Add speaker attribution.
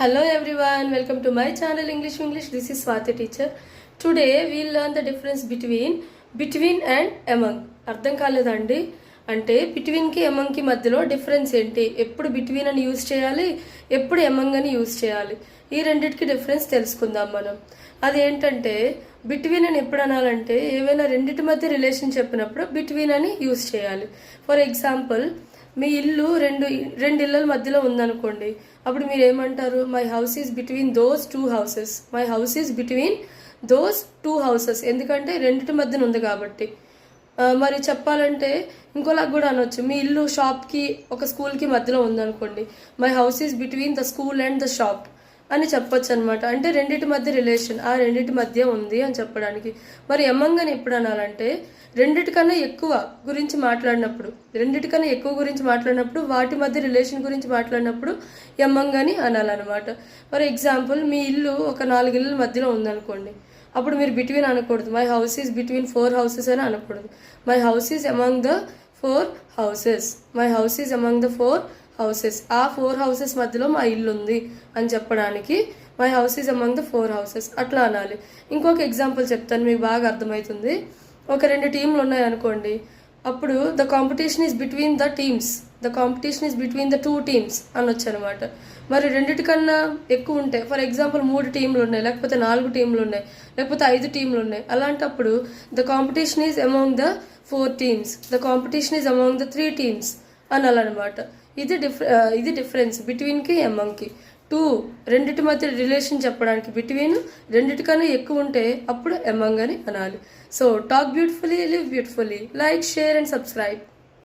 Speaker 1: Hello everyone, welcome to my channel English. This is Swati teacher. Today we'll learn the difference between and among. అర్థం కాలేదండి? అంటే between కి among కి మధ్యలో difference ఏంటి? ఎప్పుడు between అని యూజ్ చేయాలి, ఎప్పుడు among అని యూజ్ చేయాలి? ఈ రెండిటికి డిఫరెన్స్ తెలుసుకుందాం మనం. అదేంటంటే between అని ఎప్పుడు అనాలంటే ఏవైనా రెండిటి మధ్య రిలేషన్ చెప్పినప్పుడు between అని యూజ్ చేయాలి. ఫర్ ఎగ్జాంపుల్, మీ ఇల్లు రెండు ఇళ్ళల మధ్యలో ఉందనుకోండి, అప్పుడు మీరు ఏమంటారు? My house is between those two houses. My house is between those two houses. ఎందుకంటే రెండిటి మధ్యన ఉంది కాబట్టి. మరి చెప్పాలంటే ఇంకోలా కూడా అనొచ్చు, మీ ఇల్లు షాప్కి ఒక స్కూల్కి మధ్యలో ఉందనుకోండి, my house is between the school and the shop అని చెప్పొచ్చు అనమాట. అంటే రెండిటి మధ్య రిలేషన్, ఆ రెండిటి మధ్య ఉంది అని చెప్పడానికి. మరి ఎమంగ్ అని ఎప్పుడు అనాలంటే రెండిటికన్నా ఎక్కువ గురించి మాట్లాడినప్పుడు వాటి మధ్య రిలేషన్ గురించి మాట్లాడినప్పుడు ఎమంగ్ అని అనాలన్నమాట. ఫర్ ఎగ్జాంపుల్, మీ ఇల్లు ఒక 4 ఇళ్ళ మధ్యలో ఉందనుకోండి, అప్పుడు మీరు బిట్వీన్ అనకూడదు. My house is between 4 houses అని అనకూడదు. My house is among the 4 houses. My house is among the 4 houses. ఆ 4 హౌసెస్ మధ్యలో మా ఇల్లు ఉంది అని చెప్పడానికి my house is among the 4 houses అట్లా అనాలి. ఇంకొక ఎగ్జాంపుల్ చెప్తాను, మీకు బాగా అర్థమవుతుంది. ఒక 2 టీంలు ఉన్నాయి అనుకోండి, అప్పుడు the competition is between the teams. The competition is between the 2 teams అనొచ్చు అనమాట. మరి రెండిటికన్నా ఎక్కువ ఉంటాయి, ఫర్ ఎగ్జాంపుల్ 3 టీంలు ఉన్నాయి, లేకపోతే 4 టీంలు ఉన్నాయి, లేకపోతే 5 టీంలు ఉన్నాయి. అలాంటప్పుడు the competition is among the 4 teams. The competition is among the 3 teams అనాలన్నమాట. ఇది డిఫరెన్స్ బిట్వీన్కి ఎమంగ్కి. రెండిటి మధ్య రిలేషన్ చెప్పడానికి బిట్వీన్, రెండిటికన్నా ఎక్కువ ఉంటే అప్పుడు ఎమంగ్ అని అనాలి. So talk beautifully, live beautifully. Like, share and subscribe.